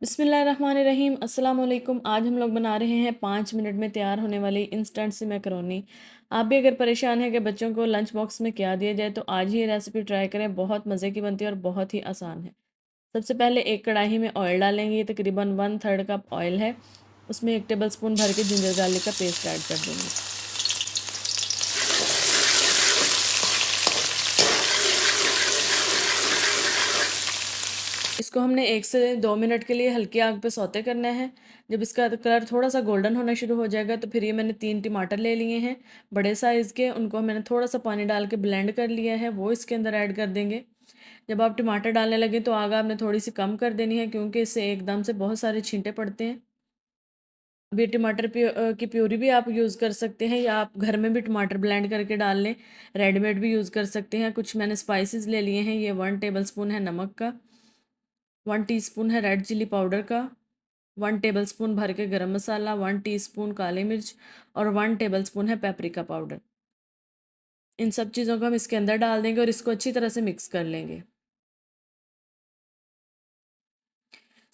बिस्मिल्लाहिर्रहमानिर्रहीम अस्सलाम वालेकुम। आज हम लोग बना रहे हैं 5 मिनट में तैयार होने वाली इंस्टेंट सी मैकरोनी। आप भी अगर परेशान हैं कि बच्चों को लंच बॉक्स में क्या दिया जाए तो आज ही ये रेसिपी ट्राई करें। बहुत मज़े की बनती है और बहुत ही आसान है। सबसे पहले एक कढ़ाई में ऑयल डालेंगे। ये तकरीबन 1/3 कप ऑयल है। उसमें 1 टेबल स्पून भर के जिंजर गार्लिक का पेस्ट ऐड कर देंगे। इसको हमने 1 से 2 मिनट के लिए हल्की आग पे सौते करना है। जब इसका कलर थोड़ा सा गोल्डन होना शुरू हो जाएगा तो फिर ये मैंने 3 टमाटर ले लिए हैं बड़े साइज़ के। उनको मैंने थोड़ा सा पानी डाल के ब्लेंड कर लिया है, वो इसके अंदर ऐड कर देंगे। जब आप टमाटर डालने लगे तो आग आपने थोड़ी सी कम कर देनी है क्योंकि इससे एकदम से बहुत सारे छींटे पड़ते हैं। अब ये टमाटर की प्यूरी भी आप यूज़ कर सकते हैं या आप घर में भी टमाटर ब्लेंड करके डाल लें। रेडीमेड भी यूज़ कर सकते हैं। कुछ मैंने स्पाइसेस ले लिए हैं। ये 1 टेबल स्पून है नमक का, 1 टीस्पून है रेड चिली पाउडर का, 1 टेबल स्पून भर के गरम मसाला, 1 टीस्पून काली मिर्च और 1 टेबल स्पून है पेपरिका पाउडर। इन सब चीज़ों को हम इसके अंदर डाल देंगे और इसको अच्छी तरह से मिक्स कर लेंगे।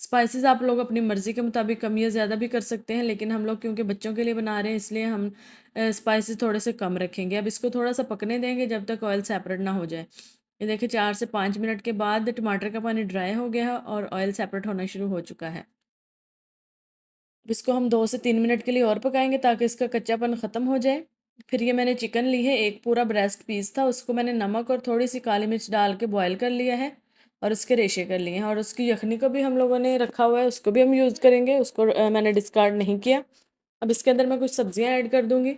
स्पाइसेस आप लोग अपनी मर्ज़ी के मुताबिक कम या ज़्यादा भी कर सकते हैं, लेकिन हम लोग क्योंकि बच्चों के लिए बना रहे हैं इसलिए हम स्पाइसेस थोड़े से कम रखेंगे। अब इसको थोड़ा सा पकने देंगे जब तक ऑयल सेपरेट ना हो जाए। ये देखिए 4 से 5 मिनट के बाद टमाटर का पानी ड्राई हो गया है और ऑयल सेपरेट होना शुरू हो चुका है। अब इसको हम 2 से 3 मिनट के लिए और पकाएंगे ताकि इसका कच्चापन ख़त्म हो जाए। फिर ये मैंने चिकन ली है, एक पूरा ब्रेस्ट पीस था, उसको मैंने नमक और थोड़ी सी काली मिर्च डाल के बॉयल कर लिया है और उसके रेशे कर लिए हैं। और उसकी यखनी को भी हम लोगों ने रखा हुआ है, उसको भी हम यूज़ करेंगे। उसको मैंने डिस्कार्ड नहीं किया। अब इसके अंदर मैं कुछ सब्जियां ऐड कर दूंगी।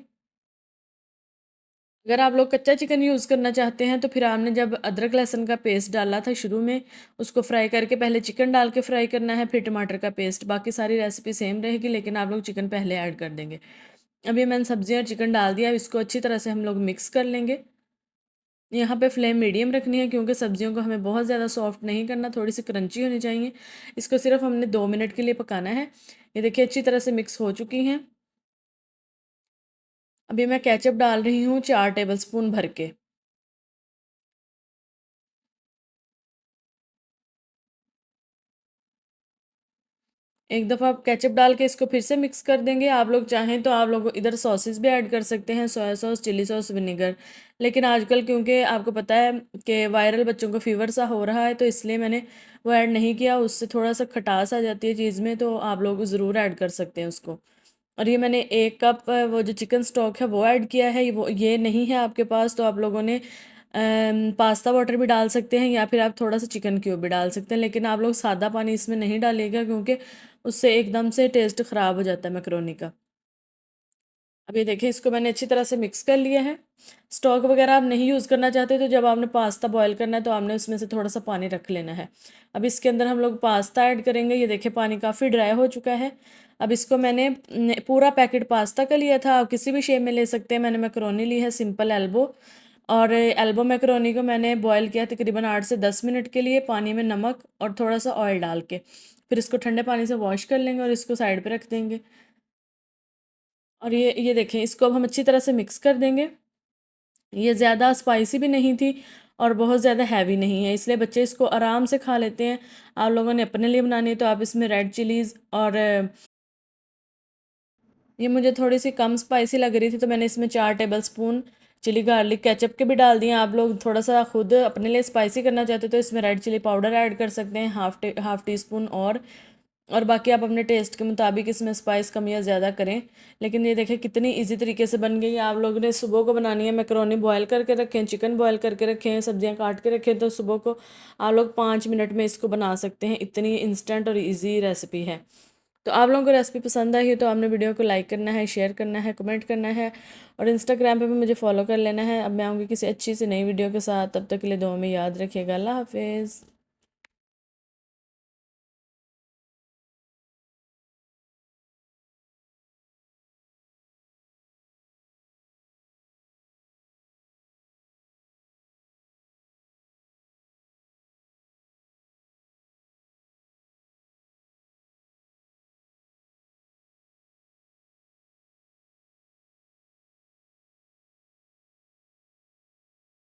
अगर आप लोग कच्चा चिकन यूज़ करना चाहते हैं तो फिर आपने जब अदरक लहसुन का पेस्ट डाला था शुरू में, उसको फ्राई करके पहले चिकन डाल के फ्राई करना है, फिर टमाटर का पेस्ट। बाकी सारी रेसिपी सेम रहेगी लेकिन आप लोग चिकन पहले ऐड कर देंगे। अभी मैंने सब्जियां और चिकन डाल दिया। इसको अच्छी तरह से हम लोग मिक्स कर लेंगे। यहाँ पे फ्लेम मीडियम रखनी है क्योंकि सब्जियों को हमें बहुत ज़्यादा सॉफ्ट नहीं करना, थोड़ी सी क्रंची होनी चाहिए। इसको सिर्फ हमने 2 मिनट के लिए पकाना है। ये देखिए अच्छी तरह से मिक्स हो चुकी हैं। अभी मैं केचप डाल रही हूँ 4 टेबल स्पून भर के। एक दफ़ा आप केचप डाल के इसको फिर से मिक्स कर देंगे। आप लोग चाहें तो आप लोग इधर सॉसेस भी ऐड कर सकते हैं, soya sauce, chilli sauce, vinegar. लेकिन आजकल क्योंकि आपको पता है कि वायरल बच्चों को फ़ीवर सा हो रहा है तो इसलिए मैंने वो ऐड नहीं किया। उससे थोड़ा सा खटास आ जाती है चीज़ में, तो आप लोग ज़रूर ऐड कर सकते हैं उसको। और ये मैंने 1 कप वो जो चिकन स्टॉक है वो ऐड किया है। वो ये नहीं है आपके पास तो आप लोगों ने पास्ता वाटर भी डाल सकते हैं या फिर आप थोड़ा सा चिकन क्यूब भी डाल सकते हैं। लेकिन आप लोग सादा पानी इसमें नहीं डालिएगा क्योंकि उससे एकदम से टेस्ट ख़राब हो जाता है मैकरोनी का। अब ये देखिए इसको मैंने अच्छी तरह से मिक्स कर लिया है। स्टॉक वगैरह आप नहीं यूज़ करना चाहते तो जब आपने पास्ता बॉयल करना है तो आपने उसमें से थोड़ा सा पानी रख लेना है। अब इसके अंदर हम लोग पास्ता ऐड करेंगे। ये देखिए पानी काफ़ी ड्राई हो चुका है। अब इसको मैंने पूरा पैकेट पास्ता का लिया था, आप किसी भी शेप में ले सकते हैं। मैंने मैकरोनी ली है सिंपल एल्बो। और एल्बो मैकरोनी को मैंने बॉयल किया तकरीबन 8 से 10 मिनट के लिए पानी में नमक और थोड़ा सा ऑयल डाल के। फिर इसको ठंडे पानी से वॉश कर लेंगे और इसको साइड पे रख देंगे। और ये देखें इसको अब हम अच्छी तरह से मिक्स कर देंगे। ये ज़्यादा स्पाइसी भी नहीं थी और बहुत ज़्यादा हैवी नहीं है, इसलिए बच्चे इसको आराम से खा लेते हैं। आप लोगों ने अपने लिए बनानी है तो आप इसमें रेड चिलीज़ और ये मुझे थोड़ी सी कम स्पाइसी लग रही थी तो मैंने इसमें 4 tablespoon chilli garlic ketchup के भी डाल दिए। आप लोग थोड़ा सा खुद अपने लिए स्पाइसी करना चाहते हो तो इसमें रेड चिली पाउडर ऐड कर सकते हैं, हाफ टी स्पून। और बाकी आप अपने टेस्ट के मुताबिक इसमें स्पाइस कम या ज़्यादा करें। लेकिन ये देखें कितनी इजी तरीके से बन गई है। आप लोगों ने सुबह को बनानी है, मैकरोनी बॉयल करके रखें, चिकन बॉयल करके रखें, सब्जियां काट के रखें तो सुबह को आप लोग 5 मिनट में इसको बना सकते हैं। इतनी इंस्टेंट और इजी रेसिपी है। तो आप लोगों को रेसिपी पसंद आई है तो आपने वीडियो को लाइक करना है, शेयर करना है, कमेंट करना है और इंस्टाग्राम पे भी मुझे फॉलो कर लेना है। अब मैं आऊँगी किसी अच्छी सी नई वीडियो के साथ, तब तक के लिए दुआ में याद रखिएगा। अल्लाह हाफिज़।